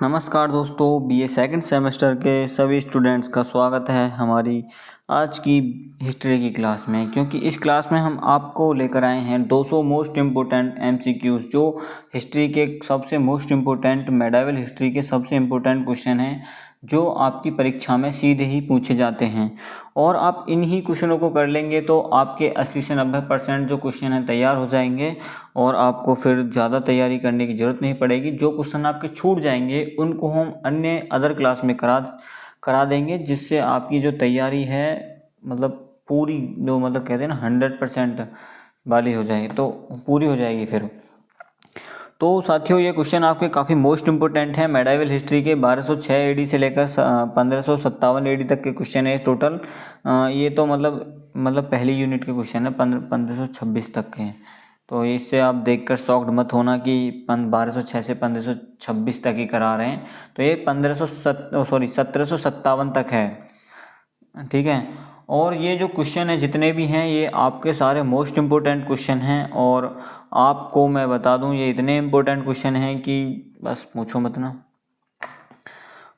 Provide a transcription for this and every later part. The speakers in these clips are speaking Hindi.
नमस्कार दोस्तों, बीए सेकंड सेमेस्टर के सभी स्टूडेंट्स का स्वागत है हमारी आज की हिस्ट्री की क्लास में। क्योंकि इस क्लास में हम आपको लेकर आए हैं 200 मोस्ट इम्पोर्टेंट एमसीक्यूज़ जो हिस्ट्री के सबसे मोस्ट इम्पोर्टेंट मेडाइवल हिस्ट्री के सबसे इम्पोर्टेंट क्वेश्चन हैं जो आपकी परीक्षा में सीधे ही पूछे जाते हैं। और आप इन्हीं क्वेश्चनों को कर लेंगे तो आपके 80 से 90% जो क्वेश्चन हैं तैयार हो जाएंगे और आपको फिर ज़्यादा तैयारी करने की ज़रूरत नहीं पड़ेगी। जो क्वेश्चन आपके छूट जाएंगे उनको हम अन्य अदर क्लास में करा देंगे, जिससे आपकी जो तैयारी है मतलब पूरी जो कहते हैं ना 100% वाली हो जाएगी, तो पूरी हो जाएगी फिर। तो साथियों, ये क्वेश्चन आपके काफ़ी मोस्ट इंपोर्टेंट है। मेडाइवल हिस्ट्री के 1206 एडी से लेकर 1557 एडी तक के क्वेश्चन है टोटल। ये तो मतलब पहली यूनिट के क्वेश्चन है, 1526 तक के हैं। तो इससे आप देखकर शॉक्ड मत होना कि 1206 से 1526 तक ही करा रहे हैं। तो ये 1757 तक है, ठीक है। और ये जो क्वेश्चन है जितने भी हैं ये आपके सारे मोस्ट इम्पोर्टेंट क्वेश्चन हैं। और आपको मैं बता दूं ये इतने इम्पोर्टेंट क्वेश्चन हैं कि बस पूछो मत ना।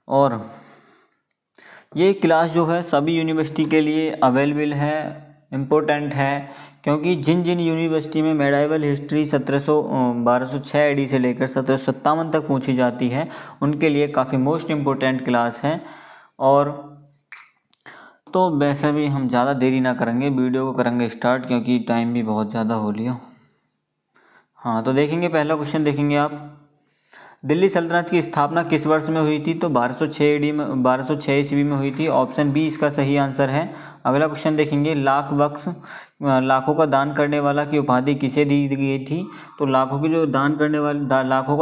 और ये क्लास जो है सभी यूनिवर्सिटी के लिए अवेलेबल है, इम्पोर्टेंट है। क्योंकि जिन जिन यूनिवर्सिटी में मेडाइवल हिस्ट्री 1206 एडी से लेकर 1757 तक पूछी जाती है उनके लिए काफ़ी मोस्ट इम्पोर्टेंट क्लास है। और तो वैसे भी हम ज़्यादा देरी ना करेंगे, वीडियो को करेंगे स्टार्ट, क्योंकि टाइम भी बहुत ज़्यादा हो लिया। हाँ, तो देखेंगे पहला क्वेश्चन देखेंगे आप। दिल्ली सल्तनत की स्थापना किस वर्ष में हुई थी? तो 1206 ईडी में 1206 ईस्वी में हुई थी। ऑप्शन बी इसका सही आंसर है। अगला क्वेश्चन देखेंगे, लाखों का दान करने वाला की उपाधि किसे दी गई थी? तो लाखों को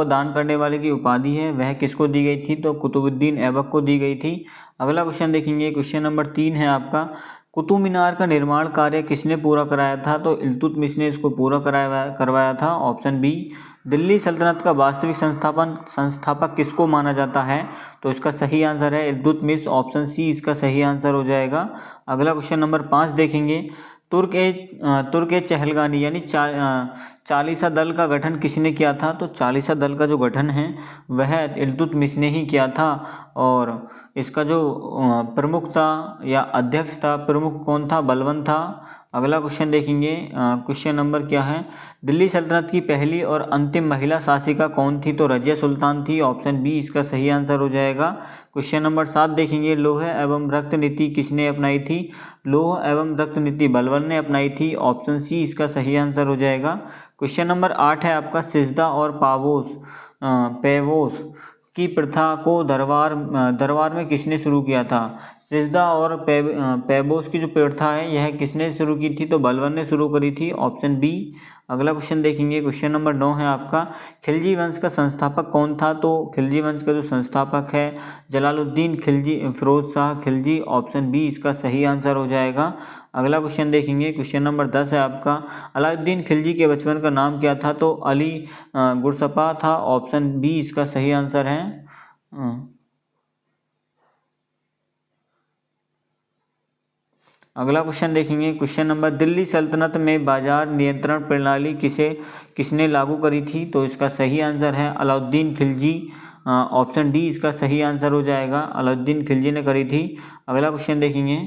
दान करने वाले की उपाधि है वह किसको दी गई थी? तो कुतुबुद्दीन ऐबक को दी गई थी। अगला क्वेश्चन देखेंगे, क्वेश्चन नंबर 3 है आपका। कुतुब मीनार का निर्माण कार्य किसने पूरा कराया था? तो इल्तुतमिश ने इसको पूरा करवाया था। Option B. दिल्ली सल्तनत का वास्तविक संस्थापक किसको माना जाता है? तो इसका सही आंसर है इल्तुतमिश। ऑप्शन सी इसका सही आंसर हो जाएगा। अगला क्वेश्चन नंबर 5 देखेंगे, तुर्क ए चहलगानी यानी चालीसा दल का गठन किसने किया था? तो चालीसा दल का जो गठन है वह इल्तुतमिश ने ही किया था। और इसका जो प्रमुख था या अध्यक्ष था, प्रमुख कौन था? बलबन था। अगला क्वेश्चन देखेंगे, क्वेश्चन नंबर क्या है, दिल्ली सल्तनत की पहली और अंतिम महिला शासिका कौन थी? तो रजिया सुल्तान थी। ऑप्शन बी इसका सही आंसर हो जाएगा। क्वेश्चन नंबर 7 देखेंगे, लौह एवं रक्त नीति किसने अपनाई थी? लौह एवं रक्त नीति बलबन ने अपनाई थी। ऑप्शन सी इसका सही आंसर हो जाएगा। क्वेश्चन नंबर 8 है आपका, सिजदा और पेवोस की प्रथा को दरबार में किसने शुरू किया था? सिजदा और पेबोस की जो प्रथा है यह किसने शुरू की थी? तो बलबन ने शुरू करी थी। Option B. अगला क्वेश्चन देखेंगे, क्वेश्चन नंबर 9 है आपका, खिलजी वंश का संस्थापक कौन था? तो खिलजी वंश का जो संस्थापक है जलालुद्दीन खिलजी, फिरोज शाह खिलजी। ऑप्शन बी इसका सही आंसर हो जाएगा। अगला क्वेश्चन देखेंगे, क्वेश्चन नंबर 10 है आपका, अलाउद्दीन खिलजी के बचपन का नाम क्या था? तो अली गुरसपा था। ऑप्शन बी इसका सही आंसर है। अगला क्वेश्चन देखेंगे, क्वेश्चन नंबर, दिल्ली सल्तनत में बाजार नियंत्रण प्रणाली किसने लागू करी थी? तो इसका सही आंसर है अलाउद्दीन खिलजी। ऑप्शन डी इसका सही आंसर हो जाएगा, अलाउद्दीन खिलजी ने करी थी। अगला क्वेश्चन देखेंगे,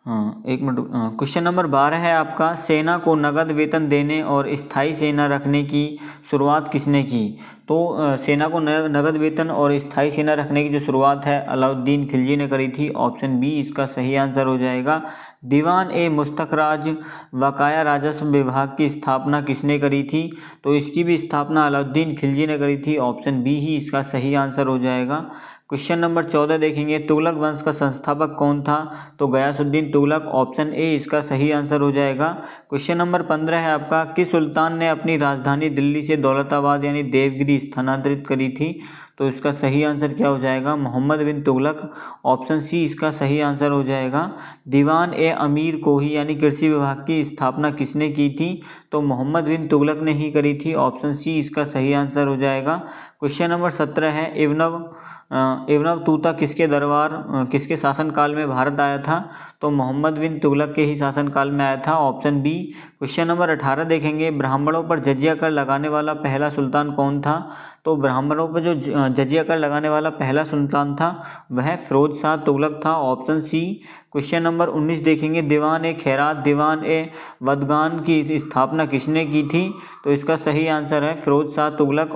हाँ एक मिनट, क्वेश्चन नंबर 12 है आपका, सेना को नगद वेतन देने और स्थायी सेना रखने की शुरुआत किसने की? तो सेना को नगद वेतन और स्थायी सेना रखने की जो शुरुआत है अलाउद्दीन खिलजी ने करी थी। ऑप्शन बी इसका सही आंसर हो जाएगा। दीवान ए मुस्तखराज बकाया राजस्व विभाग की स्थापना किसने करी थी? तो इसकी भी स्थापना अलाउद्दीन खिलजी ने करी थी। ऑप्शन बी ही इसका सही आंसर हो जाएगा। क्वेश्चन नंबर 14 देखेंगे, तुगलक वंश का संस्थापक कौन था? तो गयासुद्दीन तुगलक। ऑप्शन ए इसका सही आंसर हो जाएगा। क्वेश्चन नंबर 15 है आपका, किस सुल्तान ने अपनी राजधानी दिल्ली से दौलताबाद यानी देवगिरी स्थानांतरित करी थी? तो इसका सही आंसर क्या हो जाएगा, मोहम्मद बिन तुगलक। ऑप्शन सी इसका सही आंसर हो जाएगा। दीवान ए अमीर को ही यानी कृषि विभाग की स्थापना किसने की थी, तो मोहम्मद बिन तुगलक ने ही करी थी। ऑप्शन सी इसका सही आंसर हो जाएगा। क्वेश्चन नंबर 17 है, इब्न तूता किसके शासनकाल में भारत आया था, तो मोहम्मद बिन तुगलक के ही शासनकाल में आया था। Option B. क्वेश्चन नंबर 18 देखेंगे, ब्राह्मणों पर जजिया कर लगाने वाला पहला सुल्तान कौन था, तो ब्राह्मणों पर जो जजिया कर लगाने वाला पहला सुल्तान था वह फिरोज शाह तुगलक था। ऑप्शन सी। क्वेश्चन नंबर 19 देखेंगे, दीवान ए खैरात दीवान ए वदगान की स्थापना किसने की थी, तो इसका सही आंसर है फिरोज शाह तुगलक।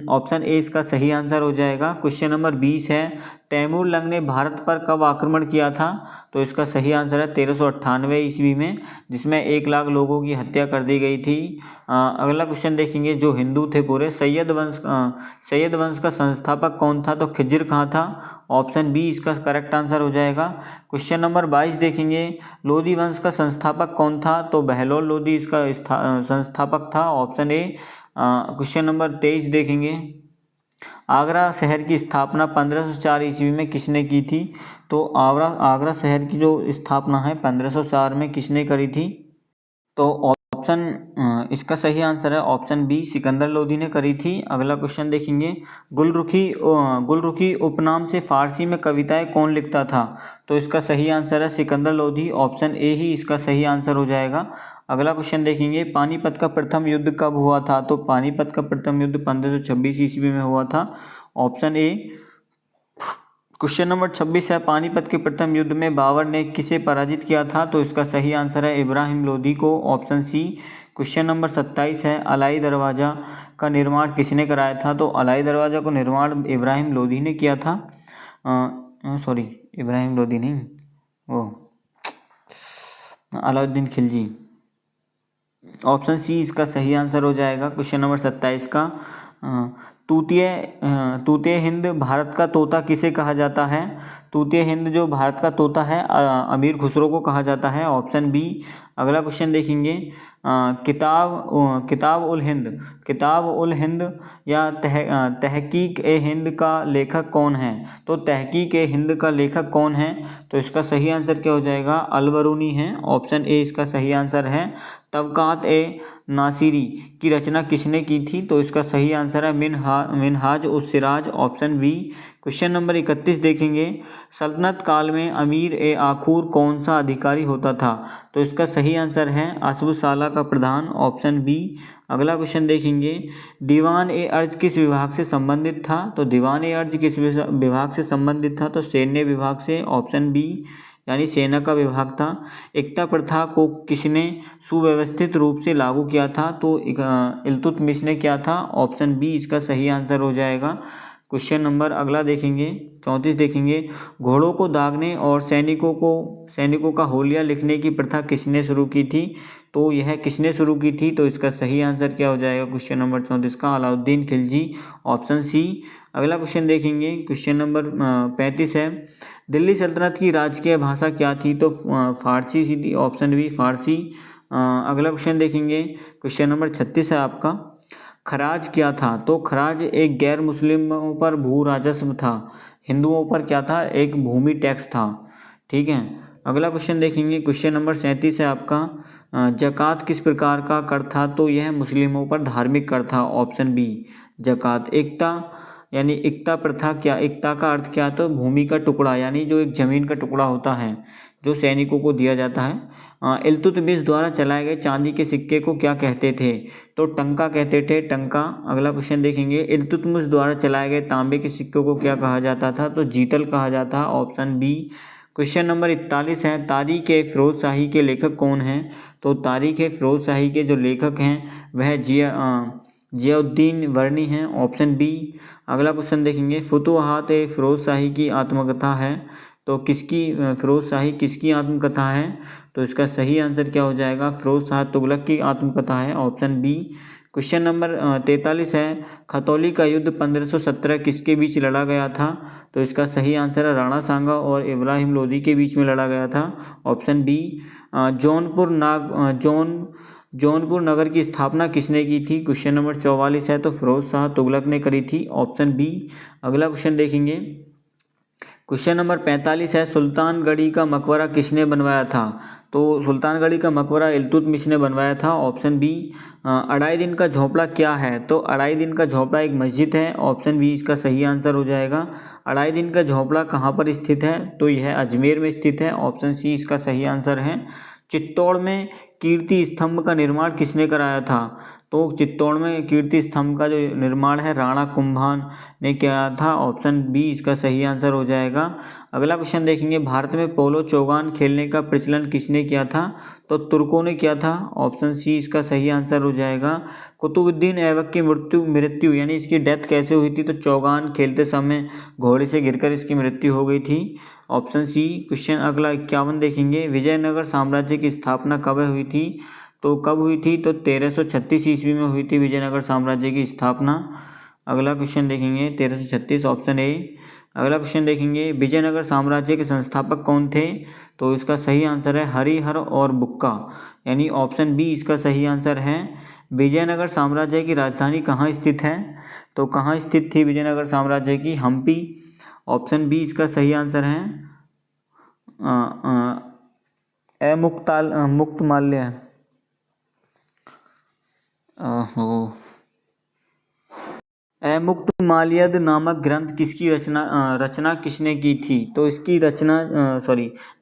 ऑप्शन ए इसका सही आंसर हो जाएगा। क्वेश्चन नंबर 20 है, तैमूर लंग ने भारत पर कब आक्रमण किया था, तो इसका सही आंसर है 1398 ईस्वी में, जिसमें 1 लाख लोगों की हत्या कर दी गई थी। अगला क्वेश्चन देखेंगे, जो हिंदू थे पूरे, सैयद वंश का संस्थापक कौन था, तो खिज्र खां था। ऑप्शन बी इसका करेक्ट आंसर हो जाएगा। क्वेश्चन नंबर 22 देखेंगे, लोधी वंश का संस्थापक कौन था, तो बहलोल लोधी इसका संस्थापक था। Option A. क्वेश्चन नंबर 23 देखेंगे, आगरा शहर की स्थापना 1504 ईस्वी में किसने की थी, तो आगरा शहर की जो स्थापना है 1504 में किसने करी थी, तो इसका सही आंसर है ऑप्शन बी, सिकंदर लोधी ने करी थी। अगला क्वेश्चन देखेंगे, गुलरुखी उपनाम से फारसी में कविताएं कौन लिखता था, तो इसका सही आंसर है सिकंदर लोधी। ऑप्शन ए ही इसका सही आंसर हो जाएगा। अगला क्वेश्चन देखेंगे, पानीपत का प्रथम युद्ध कब हुआ था, तो पानीपत का प्रथम युद्ध 1526 ईस्वी में हुआ था। Option A. क्वेश्चन नंबर 26 है, पानीपत के प्रथम युद्ध में बाबर ने किसे पराजित किया था, तो इसका सही आंसर है इब्राहिम लोधी को। Option C. क्वेश्चन नंबर 27 है, अलाई दरवाज़ा का निर्माण किसने कराया था, तो अलाई दरवाज़ा को निर्माण इब्राहिम लोधी ने किया था। सॉरी, इब्राहिम लोधी नहीं, वो अलाउद्दीन खिलजी। ऑप्शन सी इसका सही आंसर हो जाएगा क्वेश्चन नंबर 27 का। तूतिया हिंद भारत का तोता किसे कहा जाता है, तूतिया हिंद जो भारत का तोता है अमीर खुसरो को कहा जाता है। Option B. अगला क्वेश्चन देखेंगे, किताब उल हिंद या तहकीक ए हिंद का लेखक कौन है, तो तहकीक ए हिंद का लेखक कौन है, तो इसका सही आंसर क्या हो जाएगा, अलबरूनी है। ऑप्शन ए इसका सही आंसर है। तबकात ए नासिरी की रचना किसने की थी, तो इसका सही आंसर है Minhaj us Siraj. Option B. Question number 31 देखेंगे, सल्तनत काल में अमीर ए आखूर कौन सा अधिकारी होता था, तो इसका सही आंसर है असबुसाला का प्रधान। Option B. अगला क्वेश्चन देखेंगे, दीवान ए अर्ज किस विभाग से संबंधित था, तो दीवान ए अर्ज किस विभाग से संबंधित था, तो सैन्य विभाग से। ऑप्शन बी यानी सेना का विभाग था। एकता प्रथा को किसने सुव्यवस्थित रूप से लागू किया था, तो इल्तुतमिश ने किया था। ऑप्शन बी इसका सही आंसर हो जाएगा। क्वेश्चन नंबर अगला देखेंगे 34 देखेंगे, घोड़ों को दागने और सैनिकों का होलिया लिखने की प्रथा किसने शुरू की थी, तो यह किसने शुरू की थी, तो इसका सही आंसर क्या हो जाएगा क्वेश्चन नंबर 34 का, अलाउद्दीन खिलजी। Option C. अगला क्वेश्चन देखेंगे क्वेश्चन नंबर 35 है, दिल्ली सल्तनत की राजकीय भाषा क्या थी, तो फारसी थी। ऑप्शन बी फारसी। अगला क्वेश्चन देखेंगे क्वेश्चन नंबर 36 है आपका, खराज क्या था, तो खराज एक गैर मुस्लिमों पर भू राजस्व था, हिंदुओं पर क्या था, एक भूमि टैक्स था। ठीक है। अगला क्वेश्चन देखेंगे क्वेश्चन नंबर 37 है आपका, जक़ात किस प्रकार का कर था, तो यह मुस्लिमों पर धार्मिक कर था। Option B जक़ात। एकता यानी एकता प्रथा क्या, एकता का अर्थ क्या, तो भूमि का टुकड़ा यानी जो एक ज़मीन का टुकड़ा होता है जो सैनिकों को दिया जाता है। इल्तुतमिश द्वारा चलाए गए चांदी के सिक्के को क्या कहते थे, तो टंका कहते थे, टंका। अगला क्वेश्चन देखेंगे, इल्तुतमिश द्वारा चलाए गए तांबे के सिक्कों को क्या कहा जाता था, तो जीतल कहा जाता। Option B. क्वेश्चन नंबर 41 है, तारीख ए फिरोज शाही के लेखक कौन हैं, तो तारीख ए फिरोज शाही के जो लेखक हैं वह जियाउद्दीन वर्णी हैं। Option B. अगला क्वेश्चन देखेंगे, फुतुहात ए फिरोज शाही की आत्मकथा है, तो फिरोज शाही किसकी आत्मकथा है, तो इसका सही आंसर क्या हो जाएगा, फिरोज शाह तुगलक की आत्मकथा है। Option B. क्वेश्चन नंबर 43 है, खतौली का युद्ध 1517 किसके बीच लड़ा गया था, तो इसका सही आंसर है राणा सांगा और इब्राहिम लोधी के बीच में लड़ा गया था। Option B. जौनपुर नगर की स्थापना किसने की थी? क्वेश्चन नंबर 44 है, तो फिरोज शाह तुगलक ने करी थी, ऑप्शन बी। अगला क्वेश्चन देखेंगे, क्वेश्चन नंबर 45 है, सुल्तानगढ़ी का मकबरा किसने बनवाया था? तो सुल्तानगढ़ी का मकबरा इल्तुतमिश ने बनवाया था, ऑप्शन बी। अढ़ाई दिन का झोपड़ा क्या है? तो अढ़ाई दिन का झोपड़ा एक मस्जिद है, ऑप्शन बी इसका सही आंसर हो जाएगा। अढ़ाई दिन का झोपड़ा कहाँ पर स्थित है? तो यह अजमेर में स्थित है, ऑप्शन सी इसका सही आंसर है। चित्तौड़ में कीर्ति स्तंभ का निर्माण किसने कराया था? तो चित्तौड़ में कीर्ति स्तंभ का जो निर्माण है राणा कुंभान ने किया था, ऑप्शन बी इसका सही आंसर हो जाएगा। अगला क्वेश्चन देखेंगे, भारत में पोलो चौगान खेलने का प्रचलन किसने किया था? तो तुर्कों ने किया था, ऑप्शन सी इसका सही आंसर हो जाएगा। कुतुबुद्दीन ऐबक की मृत्यु यानी इसकी डेथ कैसे हुई थी? तो चौगान खेलते समय घोड़े से गिरकर इसकी मृत्यु हो गई थी, ऑप्शन सी। क्वेश्चन अगला 51 देखेंगे, विजयनगर साम्राज्य की स्थापना कब हुई थी? तो कब हुई थी? तो 1336 ईस्वी में हुई थी विजयनगर साम्राज्य की स्थापना। अगला क्वेश्चन देखेंगे 1336, ऑप्शन ए। अगला क्वेश्चन देखेंगे, विजयनगर साम्राज्य के संस्थापक कौन थे? तो इसका सही आंसर है हरिहर और बुक्का, यानी ऑप्शन बी इसका सही आंसर है। विजयनगर साम्राज्य की राजधानी कहाँ स्थित है? तो कहाँ स्थित थी विजयनगर साम्राज्य की? हम्पी, ऑप्शन बी इसका सही आंसर है। मुक्तमाल्य मुक्तमाल्यद नामक ग्रंथ किसकी रचना किसने की थी? तो इसकी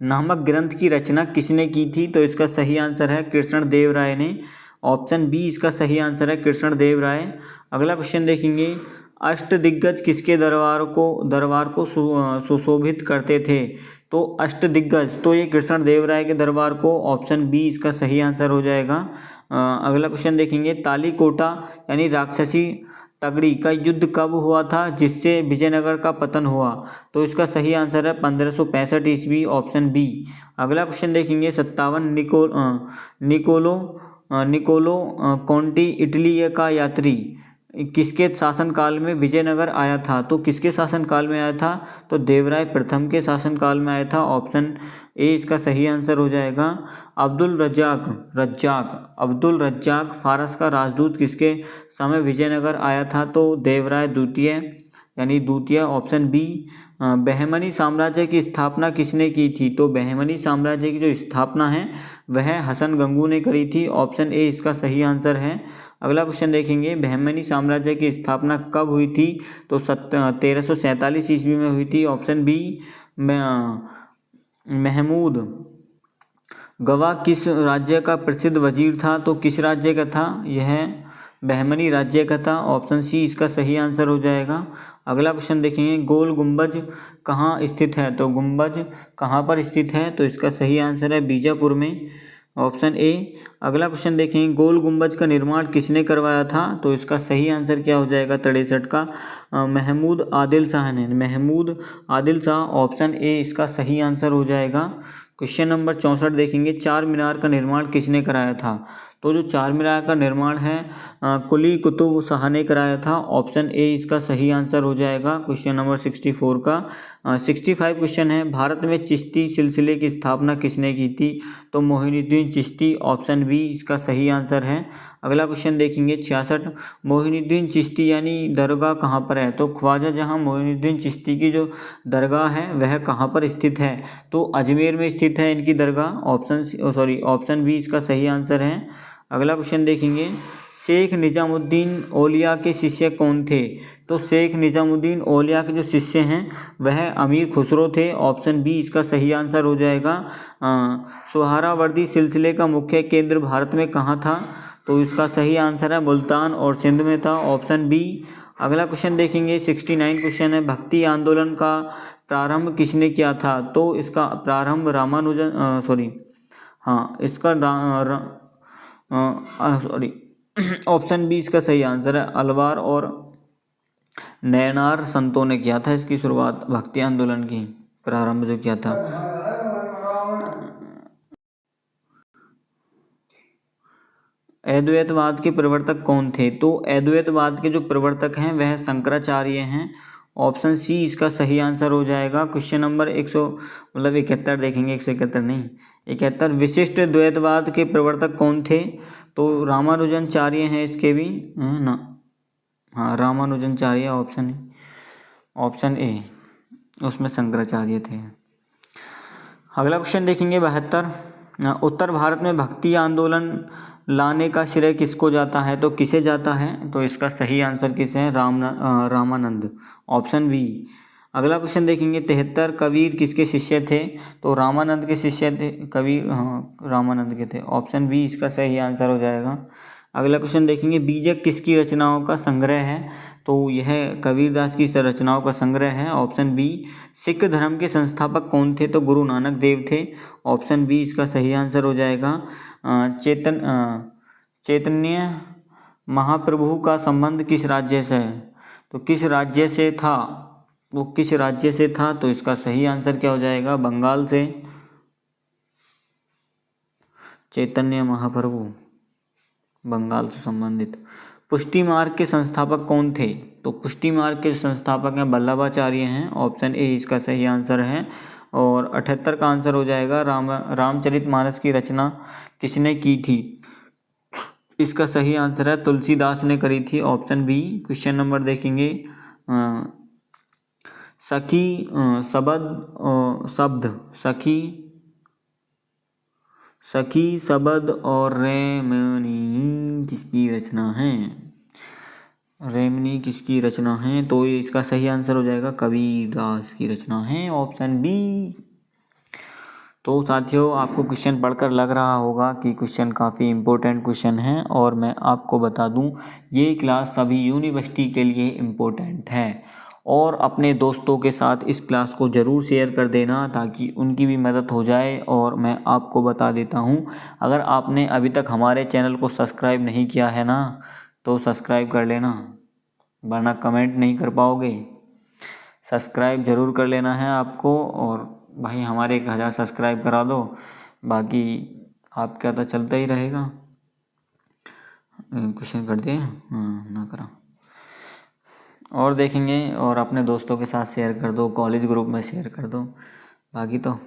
नामक ग्रंथ की रचना किसने की थी? तो इसका सही आंसर है कृष्ण देव राय ने, ऑप्शन बी इसका सही आंसर है कृष्ण देव राय। अगला क्वेश्चन देखेंगे, अष्टदिग्गज किसके दरबार को सुशोभित करते थे? तो अष्टदिग्गज, तो ये कृष्ण देव राय के दरबार को, ऑप्शन बी इसका सही आंसर हो जाएगा। अगला क्वेश्चन देखेंगे, तालीकोटा यानी राक्षसी तगड़ी का युद्ध कब हुआ था जिससे विजयनगर का पतन हुआ? तो इसका सही आंसर है 1565 ईस्वी, ऑप्शन बी। अगला क्वेश्चन देखेंगे 57, निकोलो कॉन्टी इटली का यात्री किसके शासनकाल में विजयनगर आया था? तो किसके शासनकाल में आया था? तो देवराय प्रथम के शासनकाल में आया था, ऑप्शन ए इसका सही आंसर हो जाएगा। अब्दुल रज्जाक फारस का राजदूत किसके समय विजयनगर आया था? तो देवराय द्वितीय यानी द्वितीय, ऑप्शन बी। बहमनी साम्राज्य की स्थापना किसने की थी? तो बहमनी साम्राज्य की जो स्थापना है वह हसन गंगू ने करी थी, ऑप्शन ए इसका सही आंसर है। अगला क्वेश्चन देखेंगे, बहमनी साम्राज्य की स्थापना कब हुई थी? तो 1347 ईस्वी में हुई थी, ऑप्शन बी। महमूद गवा किस राज्य का प्रसिद्ध वजीर था? तो किस राज्य का था? यह बहमनी राज्य का था, ऑप्शन सी इसका सही आंसर हो जाएगा। अगला क्वेश्चन देखेंगे, गोल गुंबज कहाँ स्थित है? तो गुंबज कहाँ पर स्थित है? तो इसका सही आंसर है बीजापुर में, ऑप्शन ए। अगला क्वेश्चन देखेंगे, गोल गुंबज का निर्माण किसने करवाया था? तो इसका सही आंसर क्या हो जाएगा 63 का? महमूद आदिल शाह ने, महमूद आदिल शाह, ऑप्शन ए इसका सही आंसर हो जाएगा। क्वेश्चन नंबर 64 देखेंगे, चार मीनार का निर्माण किसने कराया था? तो जो चार मीनार का निर्माण है कुली कुतुब शाह ने कराया था, ऑप्शन ए इसका सही आंसर हो जाएगा क्वेश्चन नंबर 64 का। 65 क्वेश्चन है, भारत में चिश्ती सिलसिले की स्थापना किसने की थी? तो मोहिनुद्दीन चिश्ती, ऑप्शन बी इसका सही आंसर है। अगला क्वेश्चन देखेंगे 66, मोहिनुद्दीन चिश्ती यानी दरगाह कहाँ पर है? तो ख्वाजा जहाँ मोहिनुद्दीन चिश्ती की जो दरगाह है वह कहाँ पर स्थित है? तो अजमेर में स्थित है इनकी दरगाह, ऑप्शन बी इसका सही आंसर है। अगला क्वेश्चन देखेंगे, शेख निजामुद्दीन औलिया के शिष्य कौन थे? तो शेख निजामुद्दीन औलिया के जो शिष्य हैं वह अमीर खुसरो थे, ऑप्शन बी इसका सही आंसर हो जाएगा। सुहरावर्दी सिलसिले का मुख्य केंद्र भारत में कहाँ था? तो इसका सही आंसर है मुल्तान और सिंध में था, ऑप्शन बी। अगला क्वेश्चन देखेंगे 69 क्वेश्चन है, भक्ति आंदोलन का प्रारंभ किसने किया था? तो इसका प्रारंभ ऑप्शन बी इसका सही आंसर है, अलवार और नयनार संतों ने किया था इसकी शुरुआत, भक्ति आंदोलन की प्रारंभ जो किया था। अद्वैतवाद के प्रवर्तक कौन थे? तो अद्वैतवाद के जो प्रवर्तक हैं वह शंकराचार्य हैं, ऑप्शन सी इसका सही आंसर हो जाएगा। क्वेश्चन नंबर 71 देखेंगे, 171 नहीं 71, विशिष्ट द्वैतवाद के प्रवर्तक कौन थे? तो रामानुजनाचार्य हैं इसके भी ना, हाँ रामानुजनाचार्य ऑप्शन ए, उसमें शंकराचार्य थे। अगला क्वेश्चन देखेंगे 72। उत्तर भारत में भक्ति आंदोलन लाने का श्रेय किसको जाता है, तो किसे जाता है, तो इसका सही आंसर किसे है, रामानंद, ऑप्शन बी। अगला क्वेश्चन देखेंगे 73। कबीर किसके शिष्य थे, तो रामानंद के शिष्य थे कबीर, हाँ रामानंद के थे, ऑप्शन बी इसका सही आंसर हो जाएगा। अगला क्वेश्चन देखेंगे बीजक किसकी रचनाओं का संग्रह है, तो यह कबीरदास की रचनाओं का संग्रह है, ऑप्शन बी। सिख धर्म के संस्थापक कौन थे, तो गुरु नानक देव थे, ऑप्शन बी इसका सही आंसर हो जाएगा। चैतन्य महाप्रभु का संबंध किस राज्य से है, तो किस राज्य से था, वो किस राज्य से था, तो इसका सही आंसर क्या हो जाएगा, बंगाल से। चैतन्य महाप्रभु बंगाल से संबंधित। पुष्टि मार्ग के संस्थापक कौन थे, तो पुष्टि मार्ग के संस्थापक हैं वल्लभाचार्य हैं, ऑप्शन ए इसका सही आंसर है। और 78 का आंसर हो जाएगा रामचरितमानस की रचना किसने की थी, इसका सही आंसर है तुलसीदास ने करी थी, ऑप्शन बी। क्वेश्चन नंबर देखेंगे सखी शब्द और रेमनी किसकी रचना है, रेमनी किसकी रचना है, तो ये इसका सही आंसर हो जाएगा कबीरदास की रचना है, ऑप्शन बी। तो साथियों आपको क्वेश्चन पढ़कर लग रहा होगा कि क्वेश्चन काफ़ी इम्पोर्टेंट क्वेश्चन है, और मैं आपको बता दूं ये क्लास सभी यूनिवर्सिटी के लिए इम्पोर्टेंट है, और अपने दोस्तों के साथ इस क्लास को ज़रूर शेयर कर देना ताकि उनकी भी मदद हो जाए। और मैं आपको बता देता हूं, अगर आपने अभी तक हमारे चैनल को सब्सक्राइब नहीं किया है ना, तो सब्सक्राइब कर लेना, वरना कमेंट नहीं कर पाओगे। सब्सक्राइब ज़रूर कर लेना है आपको, और भाई हमारे 1000 सब्सक्राइब करा दो, बाकी आपका तो चलता ही रहेगा। क्वेश्चन कर दिए ना करा, और देखेंगे, और अपने दोस्तों के साथ शेयर कर दो, कॉलेज ग्रुप में शेयर कर दो, बाकी तो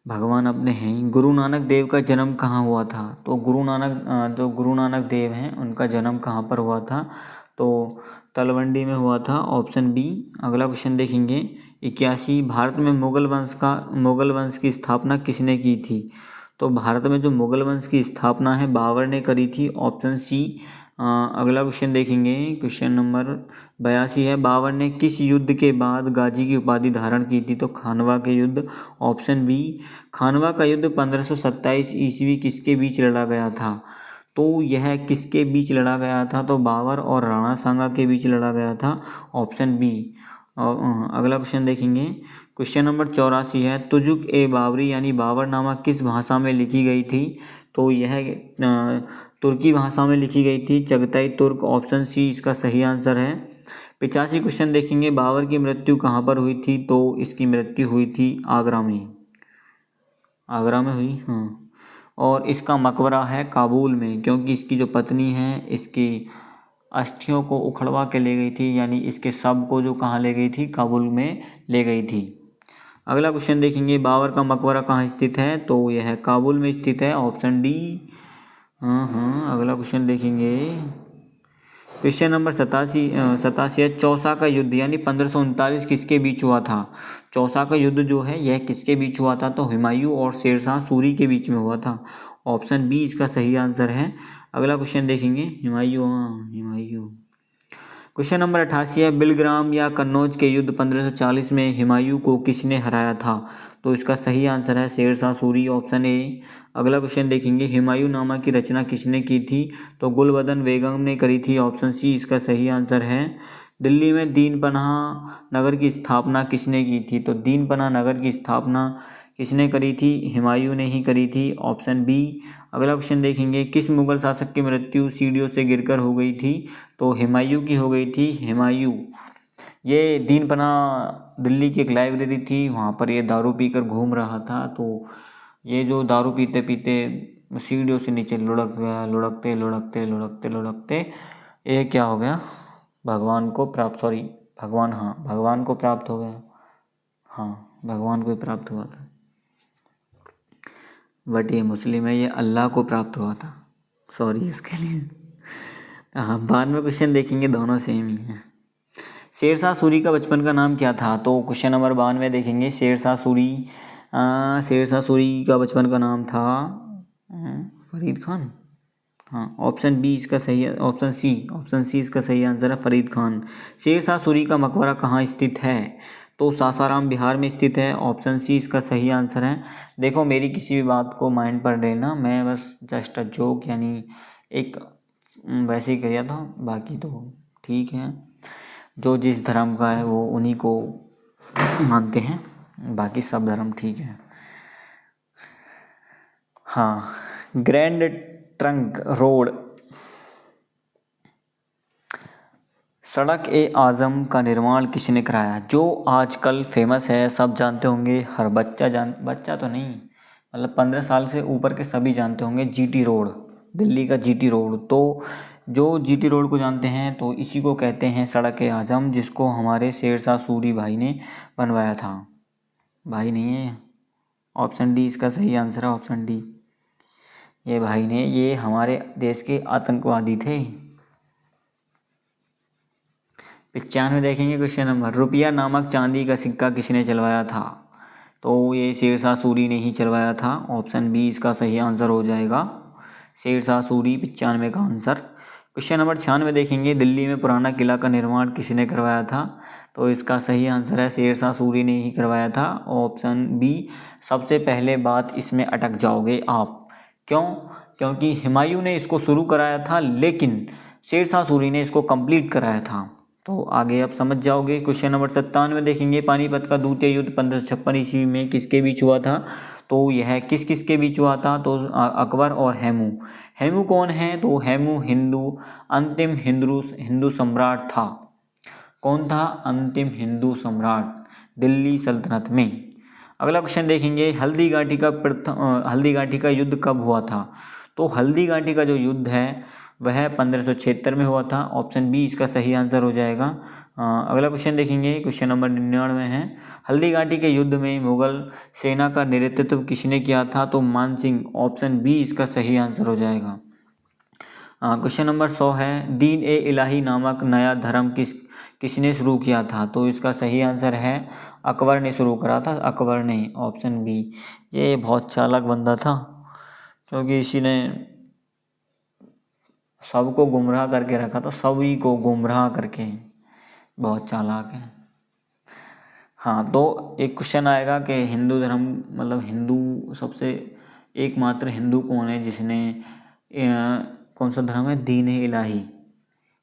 भगवान अपने हैं ही। गुरु नानक देव का जन्म कहाँ हुआ था, तो जो गुरु नानक देव हैं उनका जन्म कहाँ पर हुआ था, तो तलवंडी में हुआ था, ऑप्शन बी। अगला क्वेश्चन देखेंगे 81। भारत में मुगल वंश की स्थापना किसने की थी, तो भारत में जो मुगल वंश की स्थापना है बाबर ने करी थी, ऑप्शन सी। अगला क्वेश्चन देखेंगे, क्वेश्चन नंबर 82 है। बाबर ने किस युद्ध के बाद गाजी की उपाधि धारण की थी, तो खानवा के युद्ध, ऑप्शन बी। खानवा का युद्ध 1527 ईस्वी किसके बीच लड़ा गया था, तो यह किसके बीच लड़ा गया था, तो बाबर और राणा सांगा के बीच लड़ा गया था, ऑप्शन बी। अगला क्वेश्चन देखेंगे, क्वेश्चन नंबर 84 है। तुजुक ए बाबरी यानी बाबरनामा किस भाषा में लिखी गई थी, तो यह तुर्की भाषा में लिखी गई थी, चगताई तुर्क, ऑप्शन सी इसका सही आंसर है। 85 क्वेश्चन देखेंगे, बाबर की मृत्यु कहाँ पर हुई थी, तो इसकी मृत्यु हुई थी आगरा में हुई, हाँ। और इसका मकबरा है काबुल में, क्योंकि इसकी जो पत्नी है इसकी अस्थियों को उखड़वा के ले गई थी, यानी इसके शव को जो कहाँ ले गई थी, काबुल में ले गई थी। अगला क्वेश्चन देखेंगे, बाबर का मकबरा कहाँ स्थित है, तो यह काबुल में स्थित है, ऑप्शन डी। अगला क्वेश्चन देखेंगे, क्वेश्चन नंबर 87 है। चौसा का युद्ध यानी 1539 किसके बीच हुआ था, चौसा का युद्ध जो है यह किसके बीच हुआ था, तो हुमायूं और शेरशाह सूरी के बीच में हुआ था, ऑप्शन बी इसका सही आंसर है। अगला क्वेश्चन देखेंगे, हुमायूं। क्वेश्चन नंबर 88 है। बिलग्राम या कन्नौज के युद्ध 1540 में हुमायूं को किसने हराया था, तो इसका सही आंसर है शेरशाह सूरी, ऑप्शन ए। अगला क्वेश्चन देखेंगे, हुमायूं नामा की रचना किसने की थी, तो गुलबदन बेगम ने करी थी, ऑप्शन सी इसका सही आंसर है। दिल्ली में दीन पनाह नगर की स्थापना किसने की थी, तो दीन पनाह नगर की स्थापना किसने करी थी, हुमायूं ने ही करी थी, ऑप्शन बी। अगला क्वेश्चन देखेंगे, किस मुगल शासक की मृत्यु सीढ़ियों से गिरकर हो गई थी, तो हुमायूं की हो गई थी, हुमायूं। ये दीन पनाह दिल्ली की एक लाइब्रेरी थी, वहाँ पर ये दारू पीकर घूम रहा था, तो ये जो दारू पीते पीते सीढ़ियों से नीचे लुढ़क गया, लुढ़कते लुढ़कते लुढ़कते लुढ़कते ये क्या हो गया, भगवान को प्राप्त हो गया, हाँ भगवान को प्राप्त हुआ था, बट ये मुस्लिम है, ये अल्लाह को प्राप्त हुआ था। सॉरी इसके लिए। हाँ, बाद में क्वेश्चन देखेंगे, दोनों सेम ही हैं। शेरशाह सूरी का बचपन का नाम क्या था? तो क्वेश्चन नंबर 92 देखेंगे। शेरशाह सूरी का बचपन का नाम था फरीद खान। हाँ, ऑप्शन बी इसका सही है, ऑप्शन सी इसका सही आंसर है, फरीद खान। शेरशाह सूरी का मकबरा कहाँ स्थित है? तो सासाराम बिहार में स्थित है। ऑप्शन सी इसका सही आंसर है। देखो, मेरी किसी भी बात को माइंड पर लेना, मैं बस जस्ट अ जोक यानी एक वैसे ही किया था, बाकी तो ठीक है। जो जिस धर्म का है वो उन्हीं को मानते हैं, बाकी सब धर्म ठीक है। हाँ, ग्रैंड ट्रंक रोड, सड़क ए आज़म का निर्माण किसने कराया? जो आजकल फेमस है, सब जानते होंगे, हर बच्चा तो नहीं, मतलब 15 साल से ऊपर के सभी जानते होंगे, जीटी रोड, दिल्ली का जीटी रोड। तो जो जीटी रोड को जानते हैं तो इसी को कहते हैं सड़क ए आज़म, जिसको हमारे शेरशाह सूरी भाई ने बनवाया था। भाई नहीं है, ऑप्शन डी इसका सही आंसर है, ऑप्शन डी। ये भाई ने, ये हमारे देश के आतंकवादी थे। 95 देखेंगे क्वेश्चन नंबर। रुपया नामक चांदी का सिक्का किसने चलवाया था? तो ये शेरशाह सूरी ने ही चलवाया था। ऑप्शन बी इसका सही आंसर हो जाएगा, शेरशाह सूरी, 95 का आंसर। क्वेश्चन नंबर 96 देखेंगे। दिल्ली में पुराना किला का निर्माण किसने करवाया था? तो इसका सही आंसर है, शेरशाह सूरी ने ही करवाया था, ऑप्शन बी। सबसे पहले बात इसमें अटक जाओगे आप, क्यों? क्योंकि हुमायूं ने इसको शुरू कराया था, लेकिन शेरशाह सूरी ने इसको कंप्लीट कराया था। तो आगे आप समझ जाओगे। क्वेश्चन नंबर 97 देखेंगे। पानीपत का द्वितीय युद्ध 1556 ईस्वी में किसके बीच हुआ था? तो यह किस किस के बीच हुआ था? तो अकबर और हेमू। हेमू कौन है? तो हेमू अंतिम हिंदू सम्राट था। कौन था? अंतिम हिंदू सम्राट दिल्ली सल्तनत में। अगला क्वेश्चन देखेंगे। हल्दी घाटी का युद्ध कब हुआ था? तो हल्दी घाटी का जो युद्ध है वह 1576 में हुआ था। ऑप्शन बी इसका सही आंसर हो जाएगा। अगला क्वेश्चन देखेंगे, क्वेश्चन नंबर 99 है। हल्दी घाटी के युद्ध में मुगल सेना का नेतृत्व किसने किया था? तो मान सिंह। ऑप्शन बी इसका सही आंसर हो जाएगा। क्वेश्चन नंबर 100 है। दीन ए इलाही नामक नया धर्म किसने शुरू किया था? तो इसका सही आंसर है, अकबर ने शुरू करा था, अकबर ने, ऑप्शन बी। ये बहुत चालाक बंदा था, क्योंकि इसी ने सबको गुमराह करके रखा था, सभी को गुमराह करके, बहुत चालाक है। हाँ, तो एक क्वेश्चन आएगा कि हिंदू धर्म, मतलब हिंदू सबसे एकमात्र हिंदू कौन है जिसने कौन सा धर्म है, दीन इलाही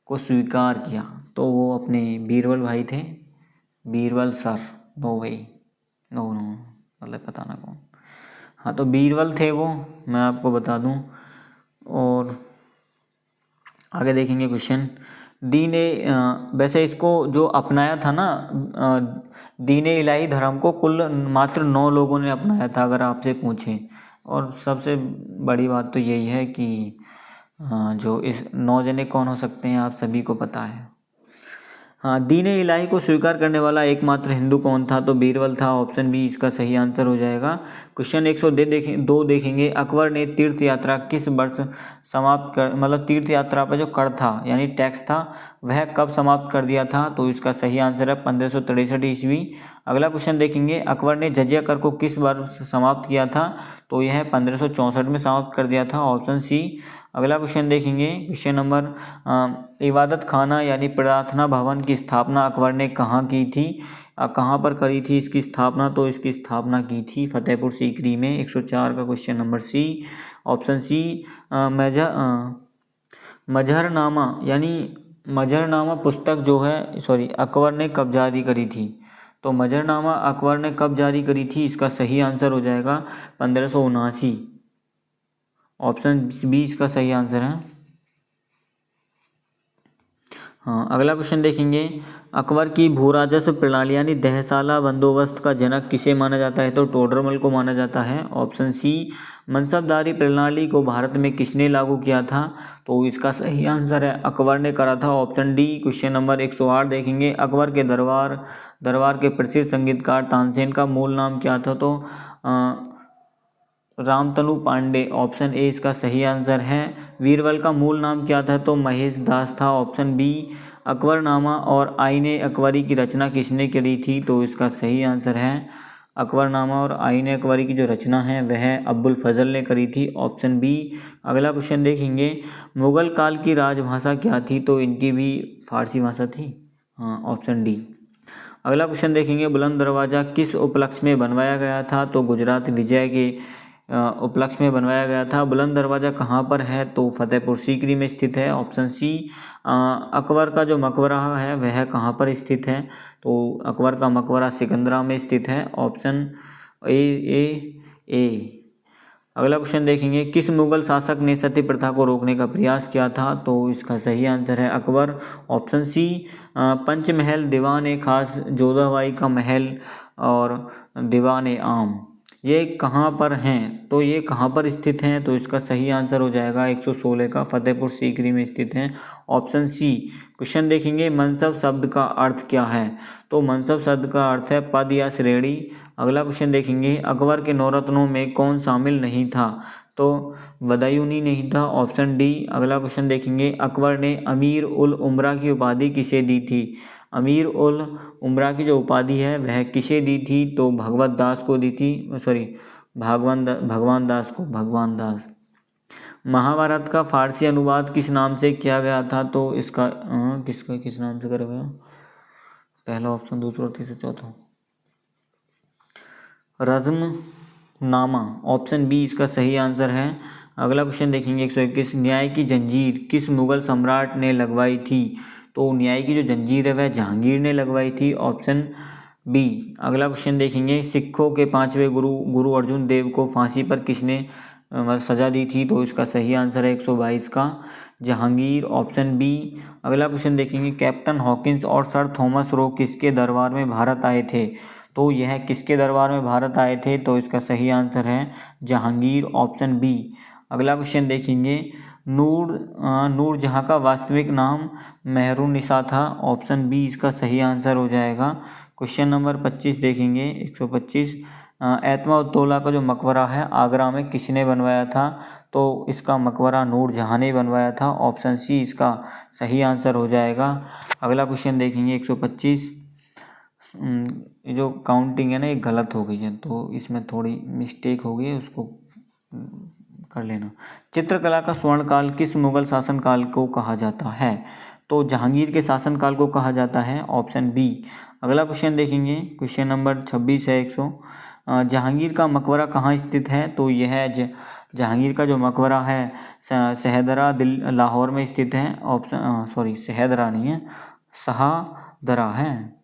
को स्वीकार किया? तो वो अपने बीरबल भाई थे, बीरबल सर, नो भाई, नो मतलब पता ना कौन। हाँ, तो बीरबल थे वो, मैं आपको बता दूं। और आगे देखेंगे क्वेश्चन। वैसे इसको जो अपनाया था ना, दीन इलाही धर्म को कुल मात्र 9 लोगों ने अपनाया था, अगर आपसे पूछें। और सबसे बड़ी बात तो यही है कि जो इस 9 जने कौन हो सकते हैं, आप सभी को पता है। हाँ, दीन इलाही को स्वीकार करने वाला एकमात्र हिंदू कौन था? तो बीरबल था। ऑप्शन बी इसका सही आंसर हो जाएगा। क्वेश्चन 102 देखेंगे। अकबर ने तीर्थ यात्रा किस वर्ष समाप्त कर, मतलब तीर्थ यात्रा पर जो कर था यानी टैक्स था, वह कब समाप्त कर दिया था? तो इसका सही आंसर है 1563 ईस्वी। अगला क्वेश्चन देखेंगे। अकबर ने जजिया कर को किस वर्ष समाप्त किया था? तो यह 1564 में समाप्त कर दिया था, ऑप्शन सी। अगला क्वेश्चन देखेंगे, क्वेश्चन नंबर इबादत खाना यानी प्रार्थना भवन की स्थापना अकबर ने कहाँ की थी? कहाँ पर करी थी इसकी स्थापना? तो इसकी स्थापना की थी फतेहपुर सीकरी में। 104 का question number C, option C. मजहरनामा यानी मजहरनामा पुस्तक जो है, सॉरी, अकबर ने कब जारी करी थी? तो मजहरनामा अकबर ने कब जारी करी थी? इसका सही आंसर हो जाएगा 1579, ऑप्शन बी इसका सही आंसर है। हाँ, अगला क्वेश्चन देखेंगे। अकबर की भूराजस्व प्रणाली यानी दहसाला बंदोबस्त का जनक किसे माना जाता है? तो टोडरमल को माना जाता है, ऑप्शन सी। मनसबदारी प्रणाली को भारत में किसने लागू किया था? तो इसका सही आंसर है, अकबर ने करा था, ऑप्शन डी। क्वेश्चन नंबर 108 देखेंगे। अकबर के दरबार के प्रसिद्ध संगीतकार तानसेन का मूल नाम क्या था? तो रामतनु पांडे, ऑप्शन ए इसका सही आंसर है। बीरबल का मूल नाम क्या था? तो महेश दास था, ऑप्शन बी। अकबरनामा और आईने अकबरी की रचना किसने करी थी? तो इसका सही आंसर है अकबरनामा और आईने अकबरी की जो रचना है वह अब्बुल फजल ने करी थी, ऑप्शन बी। अगला क्वेश्चन देखेंगे, मुगल काल की राजभाषा क्या थी? तो इनकी भी फारसी भाषा थी, हाँ, ऑप्शन डी। अगला क्वेश्चन देखेंगे, बुलंद दरवाज़ा किस उपलक्ष्य में बनवाया गया था? तो गुजरात विजय के उपलक्ष्य में बनवाया गया था। बुलंद दरवाज़ा कहाँ पर है? तो फतेहपुर सीकरी में स्थित है, ऑप्शन सी। अकबर का जो मकबरा है वह कहाँ पर स्थित है? तो अकबर का मकबरा सिकंदरा में स्थित है, ऑप्शन ए। अगला क्वेश्चन देखेंगे, किस मुगल शासक ने सती प्रथा को रोकने का प्रयास किया था? तो इसका सही आंसर है अकबर, ऑप्शन सी। पंचमहल, दीवान ए खास, जोधाबाई का महल और दीवान ए आम, ये कहाँ पर हैं? तो ये कहाँ पर स्थित हैं? तो इसका सही आंसर हो जाएगा 116 का फतेहपुर सीकरी में स्थित हैं, ऑप्शन सी। क्वेश्चन देखेंगे, मनसब शब्द का अर्थ क्या है? तो मनसब शब्द का अर्थ है पद या श्रेणी। अगला क्वेश्चन देखेंगे, अकबर के नौरत्नों में कौन शामिल नहीं था? तो बदायूनी नहीं था, ऑप्शन डी। अगला क्वेश्चन देखेंगे, अकबर ने अमीर उल उमरा की उपाधि किसे दी थी? अमीर उल उमरा की जो उपाधि है वह किसे दी थी? तो भगवत दास को दी थी, सॉरी भगवान दास को, भगवान दास। महाभारत का फारसी अनुवाद किस नाम से किया गया था? तो इसका किस नाम से करा गया? पहला ऑप्शन, दूसरा, तीसरा, चौथा, रज़्मनामा, ऑप्शन बी इसका सही आंसर है। अगला क्वेश्चन देखेंगे 121, न्याय की जंजीर किस मुगल सम्राट ने लगवाई थी? तो न्याय की जो जंजीर है वह जहांगीर ने लगवाई थी, ऑप्शन बी। अगला क्वेश्चन देखेंगे, सिखों के 5वें गुरु अर्जुन देव को फांसी पर किसने सजा दी थी? तो इसका सही आंसर है 122 का जहांगीर, ऑप्शन बी। अगला क्वेश्चन देखेंगे, कैप्टन हॉकिंस और सर थॉमस रो किसके दरबार में भारत आए थे? तो यह किसके दरबार में भारत आए थे? तो इसका सही आंसर है जहांगीर, ऑप्शन बी। अगला क्वेश्चन देखेंगे, नूरजहां का वास्तविक नाम मेहरुन्निसा था, ऑप्शन बी इसका सही आंसर हो जाएगा। क्वेश्चन नंबर 25 देखेंगे 125, एतमाउद्दौला का जो मकबरा है आगरा में किसने बनवाया था? तो इसका मकबरा नूरजहां ने बनवाया था, ऑप्शन सी इसका सही आंसर हो जाएगा। अगला क्वेश्चन देखेंगे 125, जो काउंटिंग है ना ये गलत हो गई है तो इसमें थोड़ी मिस्टेक हो गई है, उसको कर लेना। चित्रकला का स्वर्णकाल किस मुगल शासनकाल को कहा जाता है? तो जहांगीर के शासनकाल को कहा जाता है, ऑप्शन बी। अगला क्वेश्चन देखेंगे, क्वेश्चन नंबर 26 है 100, जहांगीर का मकबरा कहाँ स्थित है? तो यह जहांगीर का जो मकबरा है शहदरा लाहौर में स्थित है, ऑप्शन शहदरा नहीं है, शाहदरा है,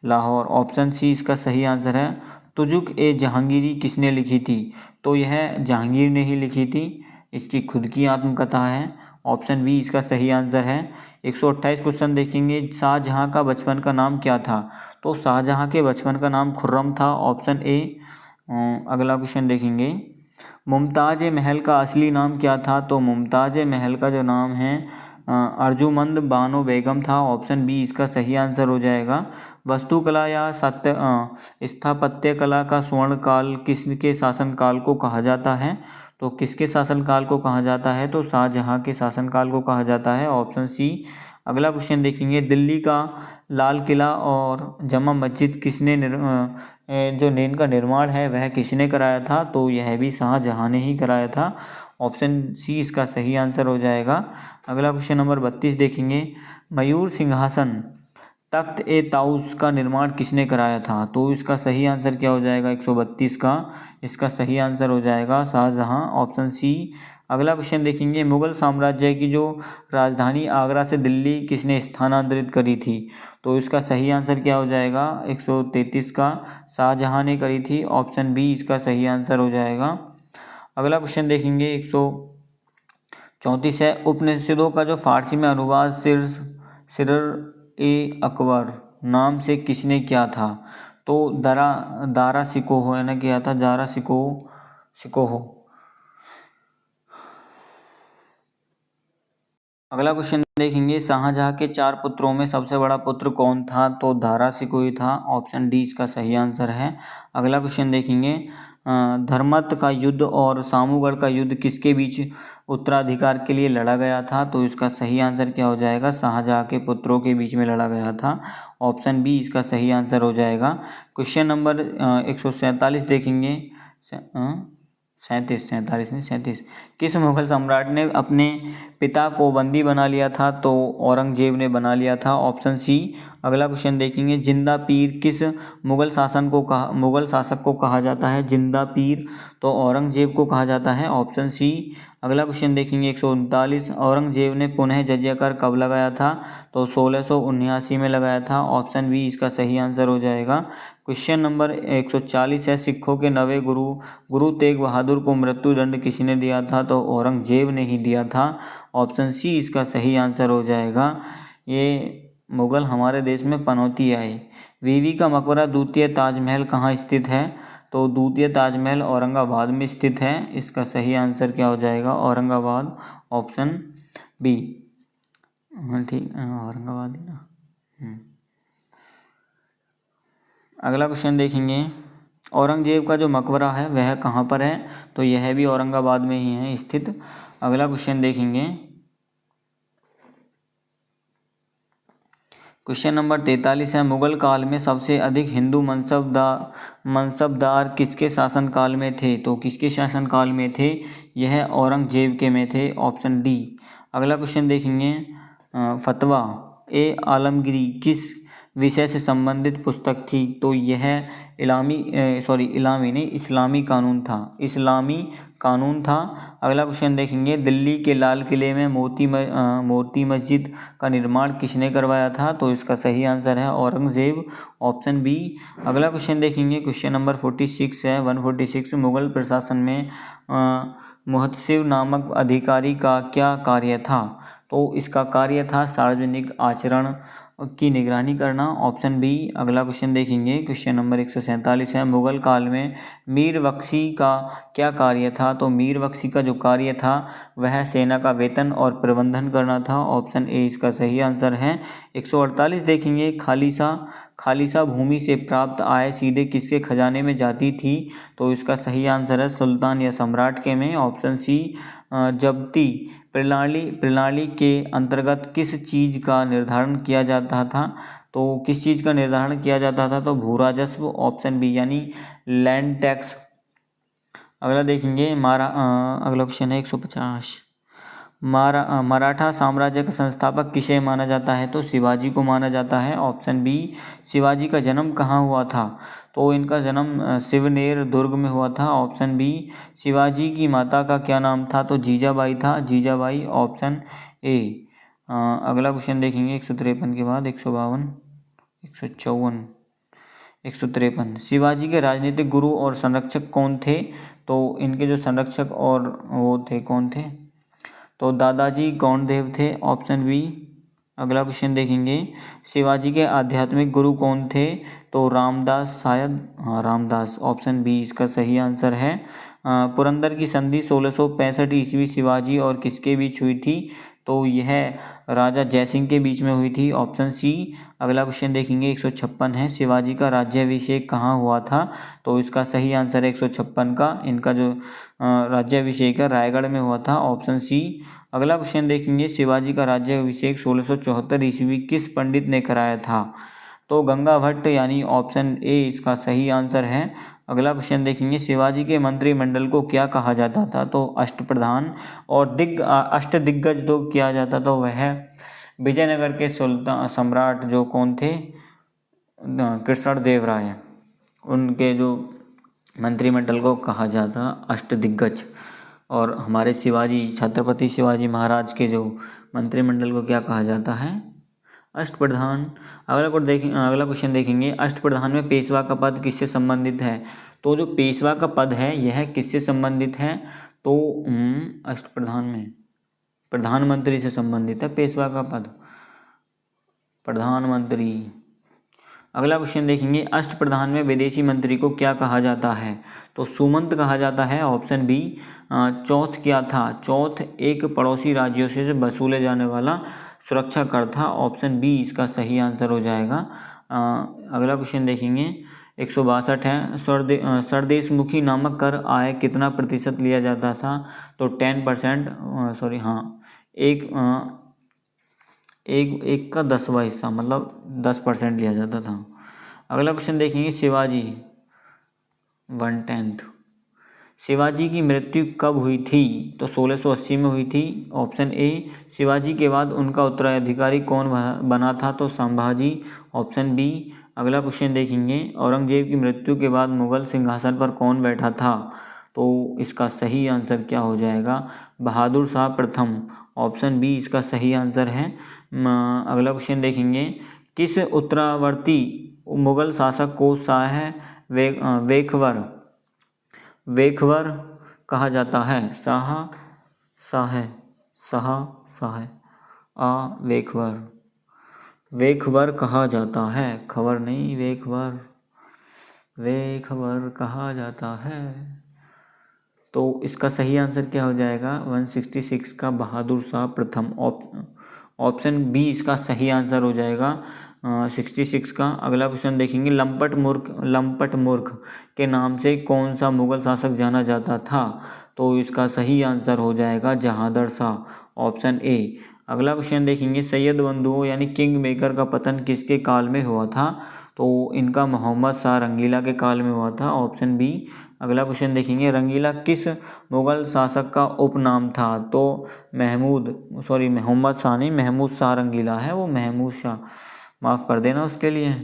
लाहौर, ऑप्शन सी इसका सही आंसर है। तुजुक ए जहांगीरी किसने लिखी थी? तो यह जहांगीर ने ही लिखी थी, इसकी खुद की आत्मकथा है, ऑप्शन बी इसका सही आंसर है। 128 क्वेश्चन देखेंगे, शाहजहां का बचपन का नाम क्या था? तो शाहजहां के बचपन का नाम खुर्रम था, ऑप्शन ए। अगला क्वेश्चन देखेंगे, मुमताज़ महल का असली नाम क्या था? तो मुमताज़ महल का जो नाम है अर्जुमंद बानो बेगम था, ऑप्शन बी इसका सही आंसर हो जाएगा। वास्तुकला या स्थापत्य कला का स्वर्ण काल किसके शासनकाल को कहा जाता है? तो किसके शासनकाल को कहा जाता है? तो शाहजहां के शासनकाल को कहा जाता है, ऑप्शन सी। अगला क्वेश्चन देखेंगे, दिल्ली का लाल किला और जमा मस्जिद किसने जो इनका निर्माण है वह किसने कराया था? तो यह भी शाहजहां ने ही कराया था, ऑप्शन सी इसका सही आंसर हो जाएगा। अगला क्वेश्चन नंबर 32 देखेंगे, मयूर सिंहासन तख्त ए ताउस का निर्माण किसने कराया था? तो इसका सही आंसर क्या हो जाएगा 132 का? इसका सही आंसर हो जाएगा शाहजहां, ऑप्शन सी। अगला क्वेश्चन देखेंगे, मुगल साम्राज्य की जो राजधानी आगरा से दिल्ली किसने स्थानांतरित करी थी? तो इसका सही आंसर क्या हो जाएगा 133 का? शाहजहां ने करी थी, ऑप्शन बी इसका सही आंसर हो जाएगा। अगला क्वेश्चन देखेंगे 134 है, उपनिषदों का जो फारसी में अनुवाद सिर ए अकबर नाम से किसने किया था? तो दारा सिकोहो है ना किया था, दारा सिकोहो। अगला क्वेश्चन देखेंगे, शाहजहां के 4 पुत्रों में सबसे बड़ा पुत्र कौन था? तो दारा सिकोही था, ऑप्शन डी इसका सही आंसर है। अगला क्वेश्चन देखेंगे, धर्मत का युद्ध और सामूगढ़ का युद्ध किसके बीच उत्तराधिकार के लिए लड़ा गया था? तो इसका सही आंसर क्या हो जाएगा? शाहजहाँ के पुत्रों के बीच में लड़ा गया था। ऑप्शन बी इसका सही आंसर हो जाएगा। क्वेश्चन नंबर 147 देखेंगे। 37 किस मुगल सम्राट ने अपने पिता को बंदी बना लिया था? तो औरंगजेब ने बना लिया था। Option C. अगला क्वेश्चन देखेंगे, जिंदा पीर किस मुगल शासक को कहा जाता है? जिंदा पीर तो औरंगजेब को कहा जाता है। Option C. अगला क्वेश्चन देखेंगे 139, औरंगजेब ने पुनः जजिया कर कब लगाया था? तो 1679 में लगाया था। ऑप्शन बी इसका सही आंसर हो जाएगा। क्वेश्चन नंबर 140 है, सिखों के नवे गुरु तेग बहादुर को मृत्यु दंड किसने दिया था? तो औरंगजेब ने ही दिया था। ऑप्शन सी इसका सही आंसर हो जाएगा। ये मुगल हमारे देश में पनौती आए। बीवी का मकबरा द्वितीय ताजमहल कहाँ स्थित है? तो द्वितीय ताजमहल औरंगाबाद में स्थित है। इसका सही आंसर क्या हो जाएगा? औरंगाबाद। Option B. ठीक, औरंगाबाद है ना। अगला क्वेश्चन देखेंगे, औरंगजेब का जो मकबरा है वह कहाँ पर है? तो यह भी औरंगाबाद में ही है स्थित। अगला क्वेश्चन देखेंगे, क्वेश्चन नंबर 43 है, मुगल काल में सबसे अधिक हिंदू मनसबदार किसके शासनकाल में थे? तो किसके शासनकाल में थे? यह औरंगजेब के में थे। Option D. अगला क्वेश्चन देखेंगे, फतवा ए आलमगीरी किस विषय से संबंधित पुस्तक थी? तो यह इस्लामी कानून था। अगला क्वेश्चन देखेंगे, दिल्ली के लाल किले में मोती मस्जिद का निर्माण किसने करवाया था? तो इसका सही आंसर है औरंगजेब। Option B. अगला क्वेश्चन देखेंगे, क्वेश्चन नंबर 46 है 146, मुगल प्रशासन में मुहतसिब नामक अधिकारी का क्या कार्य था? तो इसका कार्य था सार्वजनिक आचरण की निगरानी करना। Option B. अगला क्वेश्चन देखेंगे, क्वेश्चन नंबर 147 है, मुगल काल में मीर बख्शी का क्या कार्य था? तो मीर बख्शी का जो कार्य था वह सेना का वेतन और प्रबंधन करना था। ऑप्शन ए इसका सही आंसर है। 148 देखेंगे, खालिसा भूमि से प्राप्त आय सीधे किसके खजाने में जाती थी? तो इसका सही आंसर है सुल्तान या सम्राट के में। Option C. जब्ती प्रणाली के अंतर्गत किस चीज़ का निर्धारण किया जाता था? तो किस चीज़ का निर्धारण किया जाता था? तो भू राजस्व। ऑप्शन बी यानी लैंड टैक्स। अगला देखेंगे, अगला क्वेश्चन है 150, मराठा साम्राज्य का संस्थापक किसे माना जाता है? तो शिवाजी को माना जाता है। Option B. शिवाजी का जन्म कहाँ हुआ था? तो इनका जन्म शिवनेर दुर्ग में हुआ था। Option B. शिवाजी की माता का क्या नाम था? तो जीजाबाई था, जीजाबाई। Option A. अगला क्वेश्चन देखेंगे 153 के बाद 152, 154, 153, शिवाजी के राजनीतिक गुरु और संरक्षक कौन थे? तो इनके जो संरक्षक और वो थे कौन थे? तो दादाजी गौंडदेव थे। Option B. अगला क्वेश्चन देखेंगे, शिवाजी के आध्यात्मिक गुरु कौन थे? तो रामदास, शायद रामदास। ऑप्शन बी इसका सही आंसर है। पुरंदर की संधि 1665 ईस्वी शिवाजी और किसके बीच हुई थी? तो यह राजा जयसिंह के बीच में हुई थी। Option C. अगला क्वेश्चन देखेंगे 156 है, शिवाजी का राज्याभिषेक कहाँ हुआ था? तो इसका सही आंसर है 156 का। इनका जो राज्याभिषेक है रायगढ़ में हुआ था। Option C. अगला क्वेश्चन देखेंगे, शिवाजी का राज्याभिषेक 1674 ईस्वी किस पंडित ने कराया था? तो गंगा भट्ट यानी ऑप्शन ए इसका सही आंसर है। अगला क्वेश्चन देखेंगे, शिवाजी के मंत्रिमंडल को क्या कहा जाता था? तो अष्टप्रधान। और अष्टदिग्गज जो किया जाता था वह विजयनगर के सुल्तान सम्राट जो कौन थे? कृष्णदेव राय। उनके जो मंत्रिमंडल को कहा जाता अष्टदिग्गज। और हमारे छत्रपति शिवाजी महाराज के जो मंत्रिमंडल को क्या कहा जाता है? अष्टप्रधान। अगला क्वेश्चन देखेंगे, अष्टप्रधान में पेशवा का पद किससे संबंधित है? तो जो पेशवा का पद है यह किससे संबंधित है? तो अष्टप्रधान में प्रधानमंत्री से संबंधित है पेशवा का पद, प्रधानमंत्री। अगला क्वेश्चन देखेंगे, अष्टप्रधान में विदेशी मंत्री को क्या कहा जाता है? तो सुमंत कहा जाता है। Option B. चौथ क्या था? चौथ एक पड़ोसी राज्यों से वसूले जाने वाला सुरक्षा कर था। ऑप्शन बी इसका सही आंसर हो जाएगा। अगला क्वेश्चन देखेंगे 162 है। स्वदेशमुखी नामक कर आय कितना प्रतिशत लिया जाता था? तो 10%, सॉरी हाँ, एक का 10वां हिस्सा, मतलब 10% लिया जाता था। अगला क्वेश्चन देखेंगे, शिवाजी 1/10। शिवाजी की मृत्यु कब हुई थी? तो 1680 में हुई थी, ऑप्शन ए। शिवाजी के बाद उनका उत्तराधिकारी कौन बना था? तो संभाजी, ऑप्शन बी। अगला क्वेश्चन देखेंगे, औरंगजेब की मृत्यु के बाद मुगल सिंहासन पर कौन बैठा था? तो इसका सही आंसर क्या हो जाएगा? बहादुर शाह प्रथम, ऑप्शन बी इसका सही आंसर है। अगला क्वेश्चन देखेंगे, किस उत्तरावर्ती मुगल शासक को शाह वेखवर कहा जाता है? वेखवर कहा जाता है, खबर नहीं, वेखवर कहा जाता है। तो इसका सही आंसर क्या हो जाएगा? 166 का बहादुर शाह प्रथम, ऑप्शन बी इसका सही आंसर हो जाएगा 66 का। अगला क्वेश्चन देखेंगे, लंपट मूर्ख के नाम से कौन सा मुगल शासक जाना जाता था? तो इसका सही आंसर हो जाएगा जहांदर शाह, ऑप्शन ए। अगला क्वेश्चन देखेंगे, सैयद बंधुओं यानी किंग मेकर का पतन किसके काल में हुआ था? तो इनका मोहम्मद शाह रंगीला के काल में हुआ था, ऑप्शन बी। अगला क्वेश्चन देखेंगे, रंगीला किस मुगल शासक का उपनाम था? तो मोहम्मद शाह नहीं, महमूद शाह रंगीला है वो, महमूद शाह, माफ़ कर देना उसके लिए।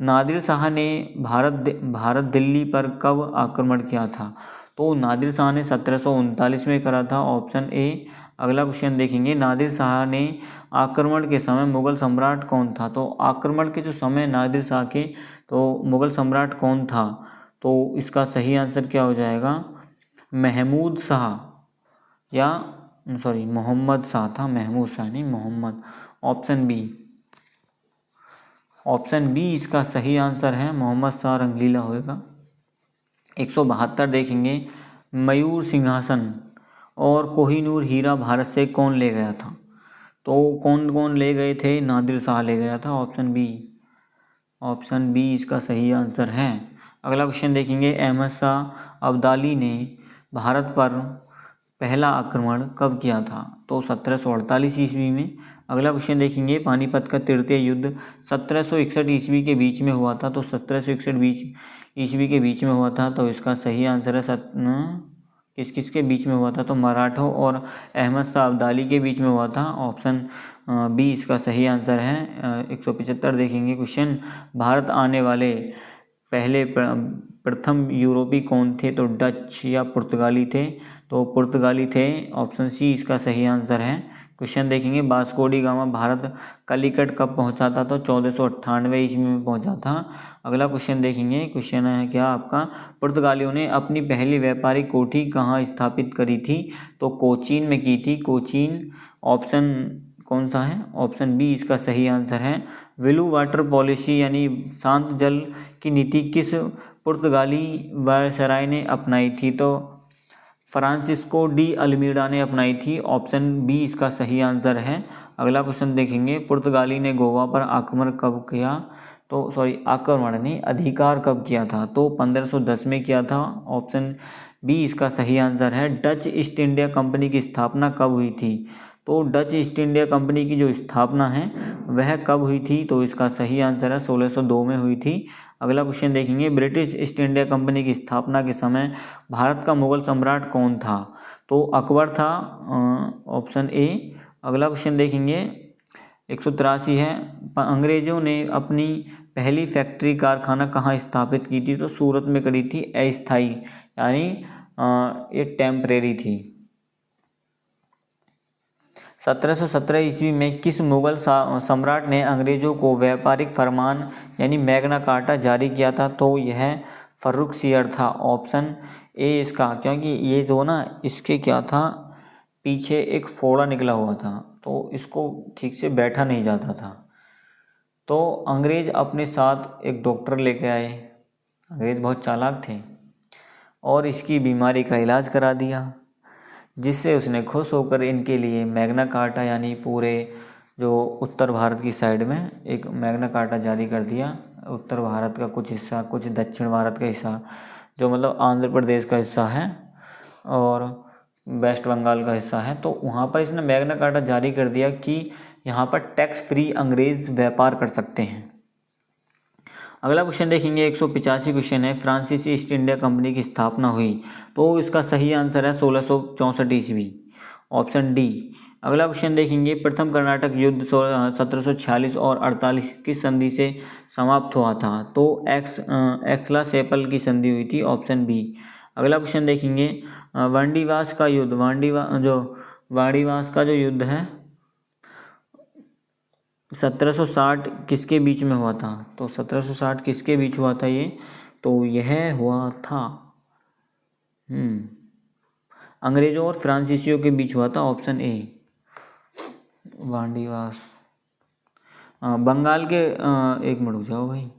नादिर शाह ने भारत दिल्ली पर कब आक्रमण किया था? तो नादिर शाह ने 1739 में करा था, ऑप्शन ए। अगला क्वेश्चन देखेंगे, नादिर शाह ने आक्रमण के समय मुगल सम्राट कौन था? तो आक्रमण के जो समय नादिर शाह के, तो मुगल सम्राट कौन था? तो इसका सही आंसर क्या हो जाएगा? महमूद शाह, या सॉरी मोहम्मद शाह था, महमूद शाह नहीं, Mohammad, option B. Option B इसका सही आंसर है, मोहम्मद शाह रंगीला होगा। 172 देखेंगे, मयूर सिंहासन और कोहिनूर हीरा भारत से कौन ले गया था? तो कौन कौन ले गए थे? नादिर शाह ले गया था, ऑप्शन बी इसका सही आंसर है। अगला क्वेश्चन देखेंगे, अहमद शाह अब्दाली ने भारत पर पहला आक्रमण कब किया था? तो 1748 ईस्वी में। अगला क्वेश्चन देखेंगे, पानीपत का तृतीय युद्ध 1761 ईस्वी के बीच में हुआ था, तो 1761 ईस्वी के बीच में हुआ था, तो इसका सही आंसर है किस के बीच में हुआ था? तो मराठों और अहमद शाह अब्दाली के बीच में हुआ था, ऑप्शन बी इसका सही आंसर है। 175 देखेंगे क्वेश्चन, भारत आने वाले पहले प्रथम यूरोपी कौन थे? तो डच या पुर्तगाली थे? तो पुर्तगाली थे, ऑप्शन सी इसका सही आंसर है। क्वेश्चन देखेंगे, Vasco D gamma Bharat Calicut कब पहुंचा था? तो 1498 ईस्वी में पहुंचा था। अगला क्वेश्चन देखेंगे, क्वेश्चन है क्या आपका, पुर्तगालियों ने अपनी पहली व्यापारिक कोठी कहाँ स्थापित करी थी? तो कोचीन में की थी, कोचीन, ऑप्शन कौन सा है? ऑप्शन बी इसका सही आंसर है। ब्लू वाटर पॉलिसी यानी शांत जल की नीति किस पुर्तगाली वायसराय ने अपनाई थी? तो फ्रांसिस्को डी अल्मीडा ने अपनाई थी, ऑप्शन बी इसका सही आंसर है। अगला क्वेश्चन देखेंगे, पुर्तगाली ने गोवा पर आक्रमण कब किया? तो आक्रमण नहीं, अधिकार कब किया था? तो 1510 में किया था, ऑप्शन बी इसका सही आंसर है। डच ईस्ट इंडिया कंपनी की स्थापना कब हुई थी? तो डच ईस्ट इंडिया कंपनी की जो स्थापना है वह कब हुई थी? तो इसका सही आंसर है 1602 में हुई थी। अगला क्वेश्चन देखेंगे, ब्रिटिश ईस्ट इंडिया कंपनी की स्थापना के समय भारत का मुगल सम्राट कौन था? तो अकबर था, ऑप्शन ए। अगला क्वेश्चन देखेंगे, 183 है, अंग्रेजों ने अपनी पहली फैक्ट्री कारखाना कहाँ स्थापित की थी? तो सूरत में करी थी, अस्थायी यानी ये टेम्परेरी थी। 1717 ईस्वी में किस मुगल सम्राट ने अंग्रेजों को व्यापारिक फरमान यानी मैग्ना कार्टा जारी किया था? तो यह फर्रुखसियर था, ऑप्शन ए इसका, क्योंकि ये जो ना इसके क्या था, पीछे एक फोड़ा निकला हुआ था, तो इसको ठीक से बैठा नहीं जाता था। तो अंग्रेज अपने साथ एक डॉक्टर लेके आए, अंग्रेज बहुत चालाक थे, और इसकी बीमारी का इलाज करा दिया, जिससे उसने खुश होकर इनके लिए मैग्ना कार्टा यानी पूरे जो उत्तर भारत की साइड में एक मैग्ना कार्टा जारी कर दिया, उत्तर भारत का कुछ हिस्सा, कुछ दक्षिण भारत का हिस्सा, जो मतलब आंध्र प्रदेश का हिस्सा है और वेस्ट बंगाल का हिस्सा है, तो वहाँ पर इसने मैग्ना कार्टा जारी कर दिया कि यहाँ पर टैक्स फ्री अंग्रेज व्यापार कर सकते हैं। अगला क्वेश्चन देखेंगे 185 क्वेश्चन है, फ्रांसीसी ईस्ट इंडिया कंपनी की स्थापना हुई, तो इसका सही आंसर है 1664 ईस्वी, ऑप्शन डी। अगला क्वेश्चन देखेंगे प्रथम कर्नाटक युद्ध 1746 और 48 किस संधि से समाप्त हुआ था, तो एक्सला सेपल की संधि हुई थी, ऑप्शन बी। अगला क्वेश्चन देखेंगे वांडीवास का युद्ध, वांडीवास का जो युद्ध है 1760 किसके बीच में हुआ था, तो 1760 किसके बीच हुआ था ये, तो यह हुआ था अंग्रेजों और फ्रांसीसियों के बीच हुआ था, ऑप्शन ए वांडीवास। बंगाल के एक मिनट रुक जाओ भाई।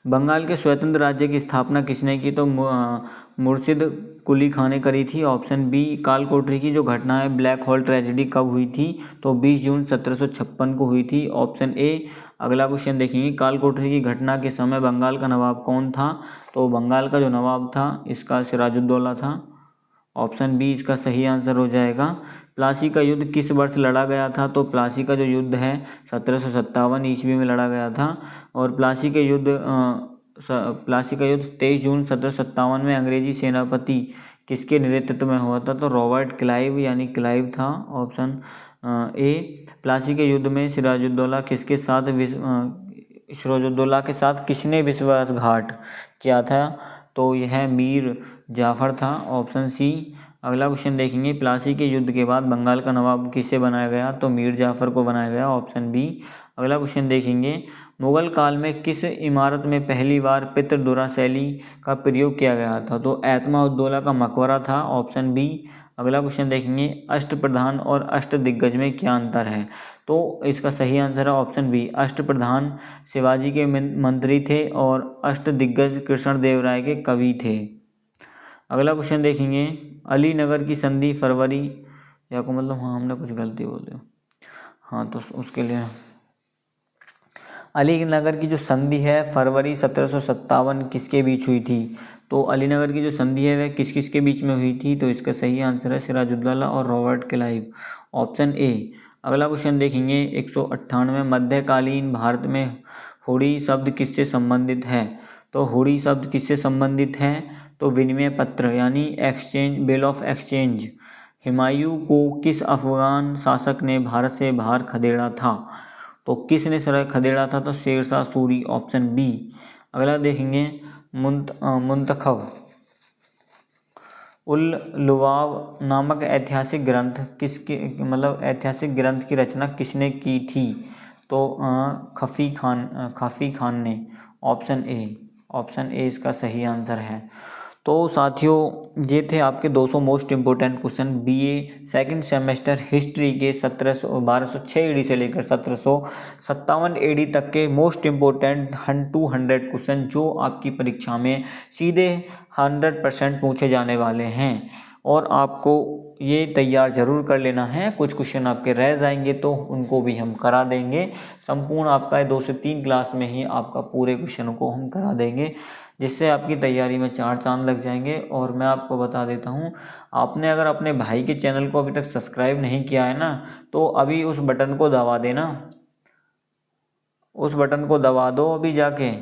बंगाल के स्वतंत्र राज्य की स्थापना किसने की, तो मुर्शिद कुली खान ने करी थी, ऑप्शन बी। कालकोठरी की जो घटना है ब्लैक होल ट्रेजेडी कब हुई थी, तो 20 जून 1756 को हुई थी, ऑप्शन ए। अगला क्वेश्चन देखेंगे कालकोठरी की घटना के समय बंगाल का नवाब कौन था, तो बंगाल का जो नवाब था इसका सिराजुद्दौला था, ऑप्शन बी इसका सही आंसर हो जाएगा। प्लासी का युद्ध किस वर्ष लड़ा गया था, तो प्लासी का जो युद्ध है 1757 ईस्वी में लड़ा गया था, और प्लासी का युद्ध 23 जून 1757 में अंग्रेजी सेनापति किसके नेतृत्व में हुआ था, तो रॉबर्ट क्लाइव यानी क्लाइव था, ऑप्शन ए। प्लासी के युद्ध में सिराजुद्दौला के साथ किसने विश्वासघात किया था, तो यह मीर जाफर था, ऑप्शन सी। अगला क्वेश्चन देखेंगे प्लासी के युद्ध के बाद बंगाल का नवाब किसे बनाया गया, तो मीर जाफर को बनाया गया, ऑप्शन बी। अगला क्वेश्चन देखेंगे मुगल काल में किस इमारत में पहली बार पितृदुरा शैली का प्रयोग किया गया था, तो एतमाउद्दौला का मकबरा था, ऑप्शन बी। अगला क्वेश्चन देखेंगे अष्टप्रधान और अष्टदिग्गज में क्या अंतर है, तो इसका सही आंसर है ऑप्शन बी। अष्टप्रधान शिवाजी के मंत्री थे और अष्टदिग्गज कृष्णदेवराय के कवि थे। अगला क्वेश्चन देखेंगे अलीनगर की संधि फरवरी या को मतलब हमने कुछ गलती बोल दी, तो उसके लिए अलीनगर की जो संधि है फरवरी 1757 किसके बीच हुई थी, तो अलीनगर की जो संधि है वह किस किस के बीच में हुई थी, तो इसका सही आंसर है सिराजुद्दौला और रॉबर्ट क्लाइव, ऑप्शन ए। अगला क्वेश्चन देखेंगे 198 मध्यकालीन भारत में हुडी शब्द किससे संबंधित है, तो हुडी शब्द किससे संबंधित है, तो विनिमय पत्र यानी exchange, bill of exchange. Humayun को किस अफगान शासक ने भारत से बाहर खदेड़ा था, तो किसने खदेड़ा था, तो शेरशाह सूरी, ऑप्शन बी। अगला देखेंगे मुंतखब उल लुवाब नामक ऐतिहासिक ग्रंथ ऐतिहासिक ग्रंथ की रचना किसने की थी, तो खफी खान ने, ऑप्शन ए इसका सही आंसर है। तो साथियों ये थे आपके 200 most important question BA second semester history के 1206 एडी से लेकर 1757 एडी तक के मोस्ट इम्पोर्टेंट 200 क्वेश्चन जो आपकी परीक्षा में सीधे 100% पूछे जाने वाले हैं, और आपको ये तैयार जरूर कर लेना है। कुछ क्वेश्चन आपके रह जाएंगे तो उनको भी हम करा देंगे, संपूर्ण आपका 2 से 3 क्लास में ही आपका पूरे क्वेश्चनों को हम करा देंगे, जिससे आपकी तैयारी में 4 चांद लग जाएंगे। और मैं आपको बता देता हूँ, आपने अगर अपने भाई के चैनल को अभी तक सब्सक्राइब नहीं किया है ना, तो अभी उस बटन को दबा देना, उस बटन को दबा दो अभी जाके,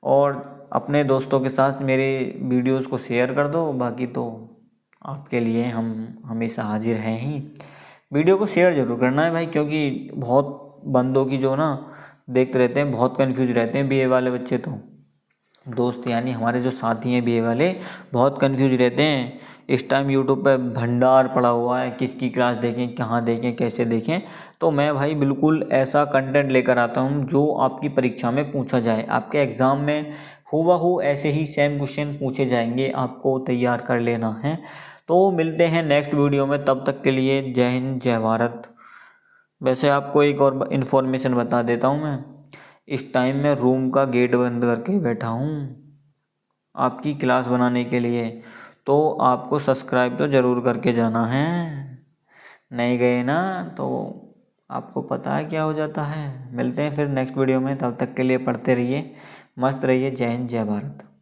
और अपने दोस्तों के साथ मेरे वीडियोस को शेयर कर दो। बाकी तो आपके लिए हम हमेशा हाजिर हैं ही। वीडियो को शेयर ज़रूर करना है भाई, क्योंकि बहुत बंदों की जो ना देखते रहते हैं, बहुत कंफ्यूज रहते हैं बीए वाले बच्चे, तो दोस्त यानी हमारे जो साथी हैं बीए वाले बहुत कंफ्यूज रहते हैं। इस टाइम यूट्यूब पे भंडार पड़ा हुआ है, किसकी क्लास देखें, कहाँ देखें, कैसे देखें, तो मैं भाई बिल्कुल ऐसा कंटेंट लेकर आता हूँ जो आपकी परीक्षा में पूछा जाए, आपके एग्ज़ाम में हूबहू ऐसे ही सेम क्वेश्चन पूछे जाएंगे, आपको तैयार कर लेना है। तो मिलते हैं नेक्स्ट वीडियो में, तब तक के लिए जय हिंद जय भारत। वैसे आपको एक और इन्फॉर्मेशन बता देता हूँ, मैं इस टाइम में रूम का गेट बंद करके बैठा हूँ आपकी क्लास बनाने के लिए, तो आपको सब्सक्राइब तो ज़रूर करके जाना है, नहीं गए ना तो आपको पता है क्या हो जाता है। मिलते हैं फिर नेक्स्ट वीडियो में, तब तक के लिए पढ़ते रहिए, मस्त रहिए। जय हिंद, जय भारत।